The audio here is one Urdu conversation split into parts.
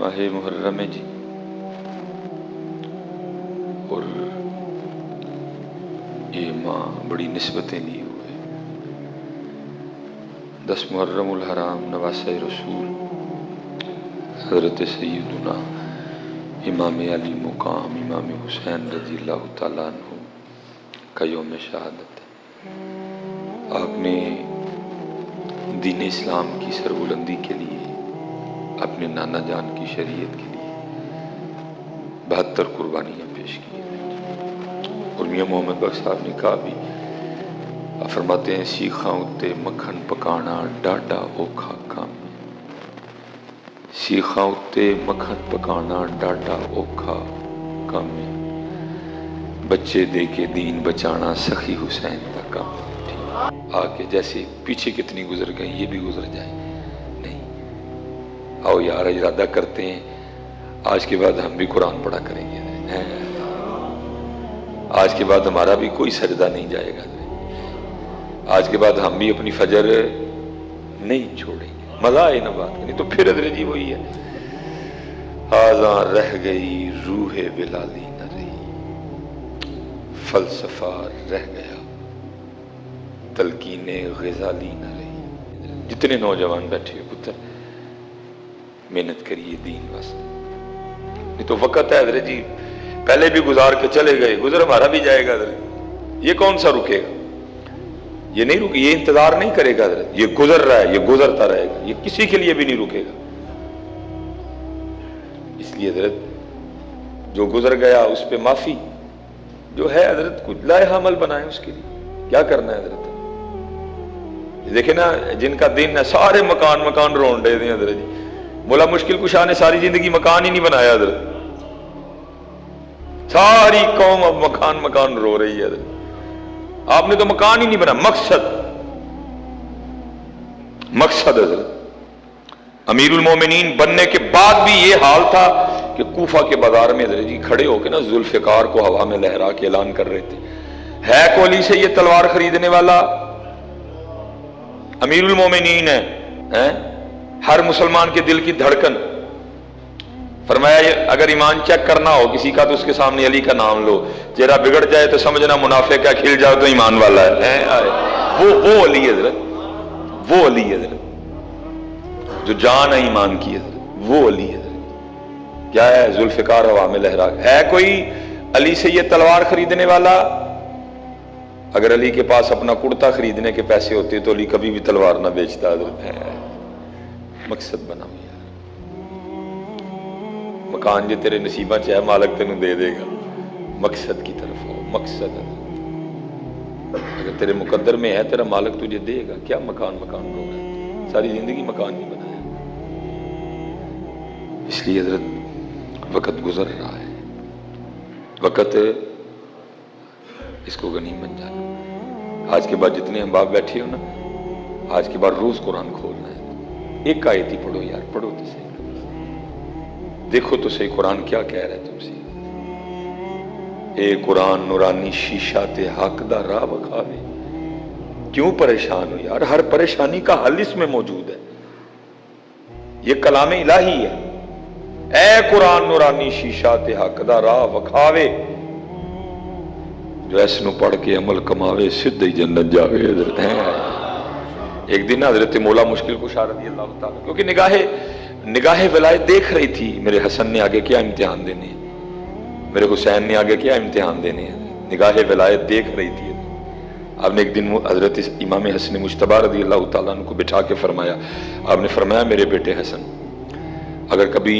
ماہ محرم ہے جی، اور یہ ماہ بڑی نسبتیں لی ہوئے۔ 10 محرم الحرام نواسہ رسول حضرت سیدنا امام علی مقام امام حسین رضی اللہ تعالیٰ عنہ کا یوم شہادت ہے۔ آپ نے دین اسلام کی سربلندی کے لیے اپنے نانا جان کی شریعت کے لیے 72 قربانیاں پیش کی ہیں۔ اور میاں محمد بخش صاحب نے کہا بھی، آپ فرماتے ہیں سیخاں اتے مکھن پکانا ڈاڈا اوکھا کام ہے۔ سیخاں اتے مکھن پکانا ڈاڈا اوکھا کام ہے، بچے دے کے دین بچانا سخی حسین کا کام ہے۔ آگے جیسے پیچھے کتنی گزر گئی یہ بھی گزر جائیں، نہیں آؤ یار ارادہ کرتے ہیں آج کے بعد ہم بھی قرآن پڑھا کریں گے۔ آج کے بعد ہمارا بھی کوئی سجدہ نہیں جائے گا، آج کے بعد ہم بھی اپنی فجر نہیں چھوڑیں گے۔ مزہ آئے نا بات کریں تو پھر حضرت جی وہی ہے، آزاں رہ گئی روح بلالی نہ رہی، فلسفہ رہ گیا تلقین غزالی نہ رہی۔ جتنے نوجوان بیٹھے ہوئے پتر محنت کریے دین واسطے، نہیں تو وقت ہے حضرت جی پہلے بھی گزار کے چلے گئے، گزر ہمارا بھی جائے گا حضرت، یہ کون سا رکے گا؟ یہ نہیں رکے، یہ انتظار نہیں کرے گا حضرت، یہ گزر رہا ہے، یہ گزرتا رہے گا، یہ کسی کے لیے بھی نہیں رکے گا۔ اس لیے حضرت جو گزر گیا اس پہ معافی جو ہے حضرت کچھ لائحہ عمل بنائیں، اس کے لیے کیا کرنا ہے حضرت؟ دیکھیں نا جن کا دن ہے سارے مکان رون رہے تھے حضرت جی، مولا مشکل کشا نے ساری زندگی مکان ہی نہیں بنایا حضرت، ساری قوم اب مکان رو رہی ہے حضرت، آپ نے تو مکان ہی نہیں بنا، مقصد حضرت امیر المومنین بننے کے بعد بھی یہ حال تھا کہ کوفہ کے بازار میں حضرت جی کھڑے ہو کے نا ذوالفقار کو ہوا میں لہرا کے اعلان کر رہے تھے، ہے کولی سے یہ تلوار خریدنے والا امیر المومنین ہے، ہر مسلمان کے دل کی دھڑکن۔ فرمایا اگر ایمان چیک کرنا ہو کسی کا تو اس کے سامنے علی کا نام لو، چہرہ بگڑ جائے تو سمجھنا منافق ہے، کھل جاؤ تو ایمان والا ہے۔ وہ علی حضرت، وہ علی حضرت جو جان ہے ایمان کی حضرت، وہ علی حضرت کیا ہے؟ ذوالفقار ہوا میں لہرا ہے کوئی علی سے یہ تلوار خریدنے والا؟ اگر علی کے پاس اپنا کرتا خریدنے کے پیسے ہوتے تو علی کبھی بھی تلوار نہ بیچتا حضرت۔ ہے مقصد بنا ہوا، مکان جو تیرے نصیبہ چاہے مالک تینوں دے دے گا، مقصد کی طرف ہو، مقصد اگر تیرے مقدر میں ہے تیرا مالک تجھے دے گا، کیا مکان رو رہا ہے؟ ساری زندگی مکان نہیں بنایا۔ اس لیے حضرت وقت گزر رہا ہے، وقت اس کو غنیمت جانا۔ آج کے بعد جتنے ہم باپ بیٹھے ہو نا، آج کے بعد روز قرآن کھولنا ہے، ایک آیت ہی پڑھو یار، پڑھو تو صحیح، دیکھو تو صحیح قرآن کیا کہہ رہا ہے تم سے۔ اے قرآن نورانی شیشہ تے حق دا راہ بکھاوے، کیوں پریشان ہو یار؟ ہر پریشانی کا حل اس میں موجود ہے، یہ کلام الہی ہے۔ اے قرآن نورانی شیشہ تے حق دا راہ بکھاوے، جو ایس نو پڑھ کے عمل کماوے سدھ ہی جنت جاوے حضرت ہیں۔ ایک دن حضرت مولا مشکل کشا رضی اللہ تعالیٰ، کیونکہ نگاہ ولایت دیکھ رہی تھی میرے حسن نے آگے کیا امتحان دینے ہیں، میرے حسین نے آگے کیا امتحان دینے ہیں، نگاہ ولایت دیکھ رہی تھی۔ آپ نے ایک دن حضرت امام حسن مجتبی رضی اللہ تعالیٰ عنہ کو بٹھا کے فرمایا، آپ نے فرمایا میرے بیٹے حسن، اگر کبھی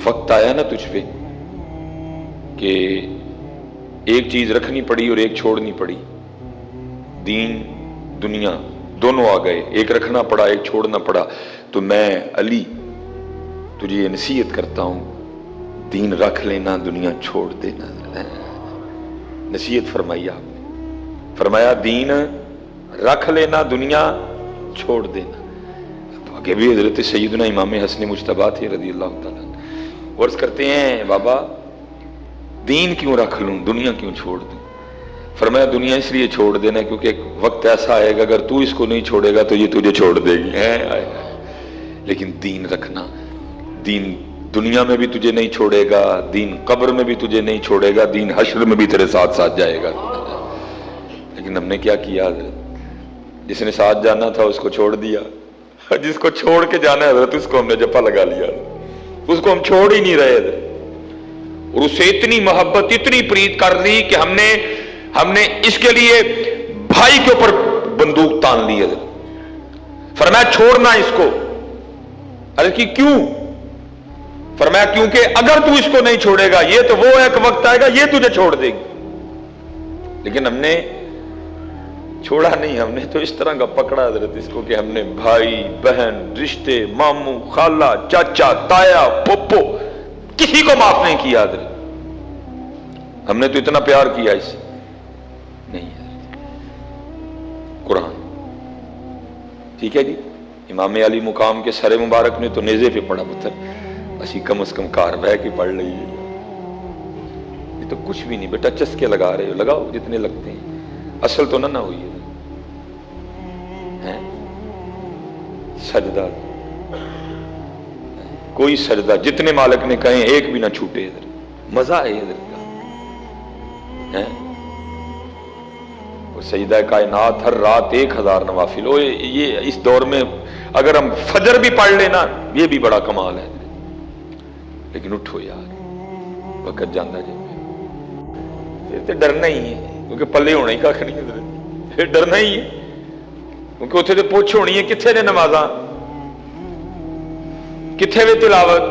وقت آیا نا تجھ پہ کہ ایک چیز رکھنی پڑی اور ایک چھوڑنی پڑی، دین دنیا دونوں آ گئے، ایک رکھنا پڑا ایک چھوڑنا پڑا، تو میں علی تجھے یہ نصیحت کرتا ہوں دین رکھ لینا دنیا چھوڑ دینا۔ نصیحت فرمائی آپ نے، فرمایا دین رکھ لینا دنیا چھوڑ دینا۔ تو آگے بھی حضرت سیدنا امام حسن مجتبی تھے رضی اللہ تعالیٰ عرض کرتے ہیں بابا دین کیوں رکھ لوں دنیا کیوں چھوڑ دوں؟ فرمایا دنیا اس لیے چھوڑ دینا کیونکہ ایک وقت ایسا آئے گا اگر تو اس کو نہیں چھوڑے گا تو یہ تجھے چھوڑ دے گی، لیکن دین رکھنا، دین دنیا میں بھی تجھے نہیں چھوڑے گا، دین قبر میں بھی تجھے نہیں چھوڑے گا، دین حشر میں بھی تیرے ساتھ ساتھ جائے گا۔ لیکن ہم نے کیا کیا حضرت؟ جس نے ساتھ جانا تھا اس کو چھوڑ دیا، جس کو چھوڑ کے جانا ہے حضرت اس کو ہم نے جپا لگا لیا، اس کو ہم چھوڑ ہی نہیں رہے حضرت۔ اور اسے اتنی محبت، اتنی پریت کر لی کہ ہم نے اس کے لیے بھائی کے اوپر بندوق تان لی حضرت۔ فرمایا چھوڑنا اس کو۔ عرض کی کیوں؟ فرمایا کیونکہ اگر تو اس کو نہیں چھوڑے گا یہ تو وہ ایک وقت آئے گا یہ تجھے چھوڑ دے گی۔ لیکن ہم نے چھوڑا نہیں، ہم نے تو اس طرح کا پکڑا حضرت اس کو کہ ہم نے بھائی بہن رشتے ماموں خالہ چاچا تایا پھپھو کسی کو معاف نہیں کیا حضرت۔ ہم نے تو اتنا پیار کیا اس سے نہیں حضرت۔ قرآن ٹھیک ہے جی، امام علی مقام کے سر مبارک نے تو نیزے پہ پڑا پتھر، اسی کم از کم کار بہ کے پڑھ رہی ہے، یہ تو کچھ بھی نہیں بیٹا، چسکے لگا رہے ہو لگاؤ جتنے لگتے ہیں، اصل تو نہ ہوئی ہے۔ سجدہ کوئی سجدہ جتنے مالک نے کہیں ایک بھی نہ چھوٹے ادھر، مزہ ہے ادھر کا۔ اور سجدہ کائنات ہر رات 1000 نوافل، یہ اس دور میں اگر ہم فجر بھی پڑھ لینا یہ بھی بڑا کمال ہے۔ لیکن اٹھو یار وقت جانا جائے، پھر تو ڈرنا ہی ہے کیونکہ پلے ہونا ہی کھ نہیں ادھر، پھر ڈرنا ہی ہے کیونکہ اتنے تو پوچھ ہونی ہے کتنے نے نمازاں، کتنے وے تلاوت،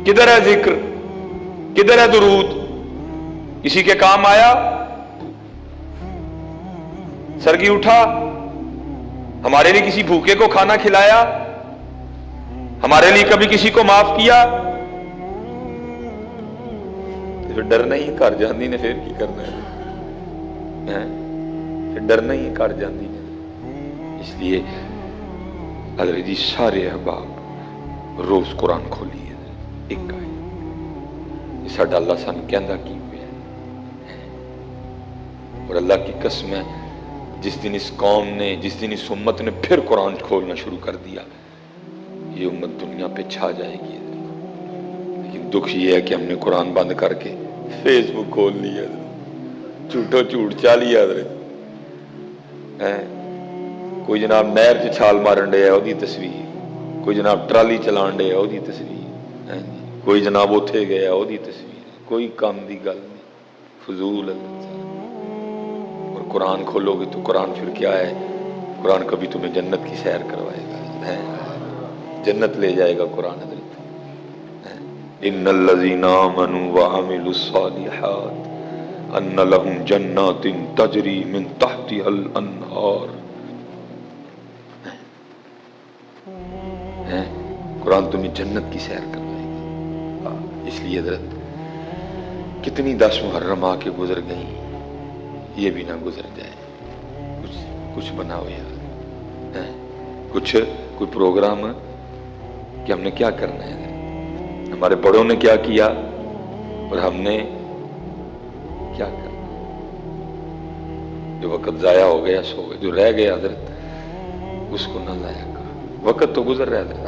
کدھر ہے ذکر، کدھر ہے درود، کسی کے کام آیا؟ سرگی اٹھا؟ ہمارے لیے کسی بھوکے کو کھانا کھلایا؟ ہمارے لیے کبھی کسی کو معاف کیا؟ پھر ڈرنا ہی کر جاندی نے، پھر کی کرنا ہے؟ پھر ڈرنا ہی کر جاندی نے۔ اس لیے حضرت جی سارے احباب روز قرآن کھولیے، ایک آئے ساڈا اللہ سان کہندا کی ہوئے ہے۔ اور اللہ کی قسم ہے جس دن اس قوم نے، جس دن اس امت نے پھر قرآن کھولنا شروع کر دیا یہ امت دنیا پہ چھا جائے گی۔ لیکن دکھ یہ ہے کہ ہم نے قرآن بند کر کے فیس بک کھول لیا، جھوٹو جھوٹ چالیا حضرت۔ کوئی جناب نہر چ چھال مارن ڈیا وہ تصویر، کوئی جناب ٹرالی چلان ڈیا وہ تصویر، کوئی جناب اوتھے گیا وہ تصویر، کوئی کام دی گل نہیں، فضول ہے۔ اور قرآن کھولو گے تو قرآن پھر کیا ہے؟ قرآن کبھی تمہیں جنت کی سیر کروائے گا، جنت لے جائے گا قرآن حضرت۔ ان الذین آمنوا وعملوا الصالحات ان لهم جنات تجری من تحتها الانہار۔ قرآن تمہیں جنت کی سیر کروائے گا۔ اس لیے حضرت کتنی 10 محرم آ کے گزر گئیں، یہ بھی نہ گزر جائے، کچھ بناؤ یار، کوئی پروگرام کہ ہم نے کیا کرنا ہے، ہمارے بڑوں نے کیا کیا اور ہم نے کیا کرنا۔ جو وقت ضائع ہو گیا سو گیا، جو رہ گیا حضرت اس کو نہ ضائع کر، وقت تو گزر رہا ہے حضرت،